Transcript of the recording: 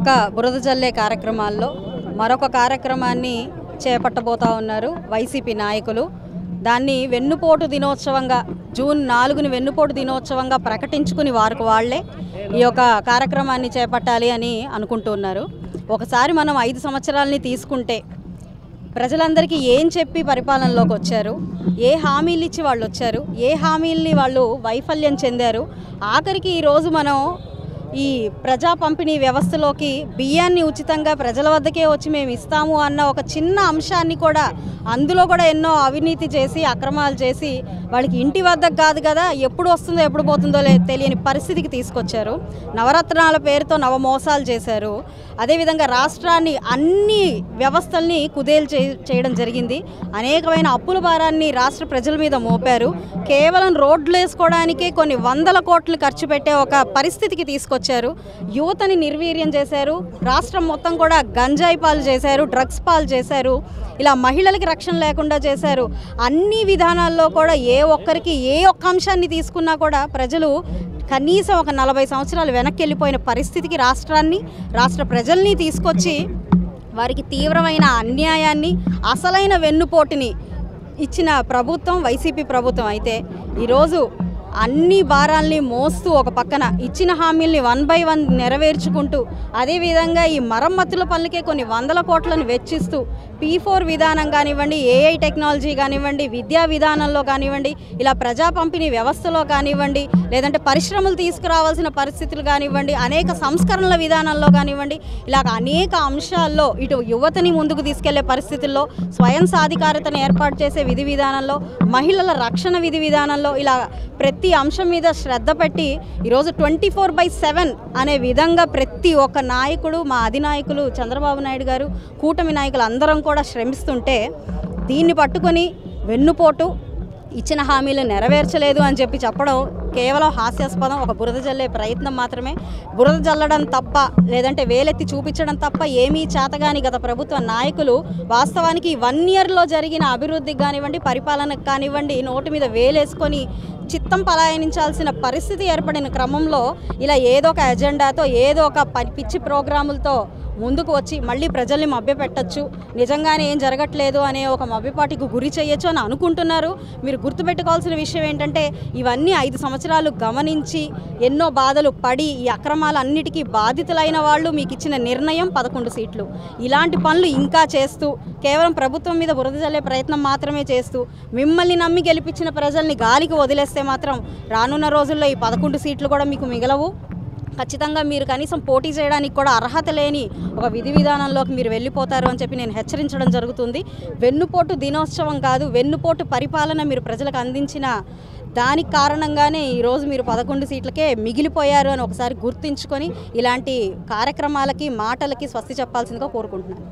ఒక బురద జల్లే కార్యక్రమాల్లో మరొక కార్యక్రమాన్ని చేపట్టబోతా ఉన్నారు వైసీపీ నాయకులు. దాన్ని వెన్నుపోటు దినోత్సవంగా జూన్ 4ని వెన్నుపోటు దినోత్సవంగా ప్రకటించుకుని వారికి వాళ్లే ఈ యొక్క కార్యక్రమాన్ని చేపట్టాలి అని అనుకుంటున్నారు. ఒకసారి మనం 5 సంవత్సరాలని తీసుకుంటే ప్రజలందరికీ ఏం చెప్పి పరిపాలనలోకి వచ్చారు, ఏ హామీలు ఇచ్చి వాళ్ళు వచ్చారు, ఏ హామీల్ని వాళ్ళు వైఫల్యం చెందారు, ఆఖరికి ఈరోజు మనం ఈ ప్రజా పంపిణీ వ్యవస్థలోకి బియ్యాన్ని ఉచితంగా ప్రజల వద్దకే వచ్చి మేము ఇస్తాము అన్న ఒక చిన్న అంశాన్ని కూడా అందులో కూడా ఎన్నో అవినీతి చేసి అక్రమాలు చేసి వాళ్ళకి ఇంటి వద్దకు కాదు కదా ఎప్పుడు వస్తుందో ఎప్పుడు పోతుందో తెలియని పరిస్థితికి తీసుకొచ్చారు. నవరత్నాల పేరుతో నవమోసాలు చేశారు. అదేవిధంగా రాష్ట్రాన్ని అన్ని వ్యవస్థల్ని కుదేలు చేయడం జరిగింది. అనేకమైన అప్పుల భారాన్ని రాష్ట్ర ప్రజల మీద మోపారు. కేవలం రోడ్లు వేసుకోవడానికే కొన్ని వందల కోట్లు ఖర్చు పెట్టే ఒక పరిస్థితికి తీసుకొచ్చారు. యువతని నిర్వీర్యం చేశారు. రాష్ట్రం మొత్తం కూడా గంజాయి పాలు చేశారు, డ్రగ్స్ పాలు చేశారు. ఇలా మహిళలకి రక్షణ లేకుండా చేశారు. అన్ని విధానాల్లో కూడా ఏ ఒక్కరికి ఏ ఒక్క అంశాన్ని తీసుకున్నా కూడా ప్రజలు కనీసం ఒక 40 సంవత్సరాలు వెనక్కి వెళ్ళిపోయిన పరిస్థితికి రాష్ట్ర ప్రజల్ని తీసుకొచ్చి వారికి తీవ్రమైన అన్యాయాన్ని అసలైన వెన్నుపోటుని ఇచ్చిన ప్రభుత్వం వైసీపీ ప్రభుత్వం. అయితే ఈరోజు అన్ని భారాల్ని మోస్తూ ఒక పక్కన ఇచ్చిన హామీల్ని 1 by 1 నెరవేర్చుకుంటూ అదేవిధంగా ఈ మరమ్మతుల పనులకే కొన్ని వందల కోట్లను వెచ్చిస్తూ P4 విధానం కానివ్వండి, AI టెక్నాలజీ కానివ్వండి, విద్యా విధానంలో కానివ్వండి, ఇలా ప్రజా పంపిణీ వ్యవస్థలో కానివ్వండి, లేదంటే పరిశ్రమలు తీసుకురావాల్సిన పరిస్థితులు కానివ్వండి, అనేక సంస్కరణల విధానంలో కానివ్వండి, ఇలా అనేక అంశాల్లో ఇటు యువతని ముందుకు తీసుకెళ్లే పరిస్థితుల్లో, స్వయం సాధికారతను ఏర్పాటు చేసే విధి విధానంలో, మహిళల రక్షణ విధి విధానంలో ఇలా ప్రతి అంశం మీద శ్రద్ధ పెట్టి ఈరోజు 24/7 అనే విధంగా ప్రతి ఒక్క నాయకుడు, మా అధినాయకులు చంద్రబాబు నాయుడు గారు, కూటమి నాయకులు అందరం కూడా శ్రమిస్తుంటే దీన్ని పట్టుకొని వెన్నుపోటు ఇచ్చిన హామీలు నెరవేర్చలేదు అని చెప్పడం కేవలం హాస్యాస్పదం. ఒక బురద జల్లే ప్రయత్నం మాత్రమే. బురద జల్లడం తప్ప, లేదంటే వేలెత్తి చూపించడం తప్ప ఏమీ చేతగాని గత ప్రభుత్వ నాయకులు వాస్తవానికి 1 yearలో జరిగిన అభివృద్ధికి కానివ్వండి, పరిపాలనకు కానివ్వండి నోటి మీద వేలేసుకొని చిత్తం పలాయనించాల్సిన పరిస్థితి ఏర్పడిన క్రమంలో ఇలా ఏదో ఒక ఎజెండాతో ఏదో ఒక పిచ్చి ప్రోగ్రాములతో ముందుకు వచ్చి మళ్ళీ ప్రజల్ని మభ్యపెట్టచ్చు, నిజంగానే ఏం జరగట్లేదు అనే ఒక మభ్యపాటికి గురి చేయొచ్చు అని అనుకుంటున్నారు. మీరు గుర్తుపెట్టుకోవాల్సిన విషయం ఏంటంటే ఇవన్నీ 5 సంవత్సరాలు గమనించి ఎన్నో బాధలు పడి ఈ అక్రమాలన్నిటికీ బాధితులైన వాళ్ళు మీకు ఇచ్చిన నిర్ణయం 11 సీట్లు. ఇలాంటి పనులు ఇంకా చేస్తూ కేవలం ప్రభుత్వం మీద బురద జల్లే ప్రయత్నం మాత్రమే చేస్తూ మిమ్మల్ని నమ్మి గెలిపించిన ప్రజల్ని గాలికి వదిలేస్తే మాత్రం రానున్న రోజుల్లో ఈ 11 సీట్లు కూడా మీకు మిగలవు. ఖచ్చితంగా మీరు కనీసం పోటీ చేయడానికి కూడా అర్హత లేని ఒక విధి విధానంలోకి మీరు వెళ్ళిపోతారు అని చెప్పి నేను హెచ్చరించడం జరుగుతుంది. వెన్నుపోటు దినోత్సవం కాదు, వెన్నుపోటు పరిపాలన మీరు ప్రజలకు అందించిన దానికి కారణంగానే ఈరోజు మీరు 11 సీట్లకే మిగిలిపోయారు అని ఒకసారి గుర్తుంచుకొని ఇలాంటి కార్యక్రమాలకి మాటలకి స్వస్తి చెప్పాల్సిందిగా కోరుకుంటున్నాను.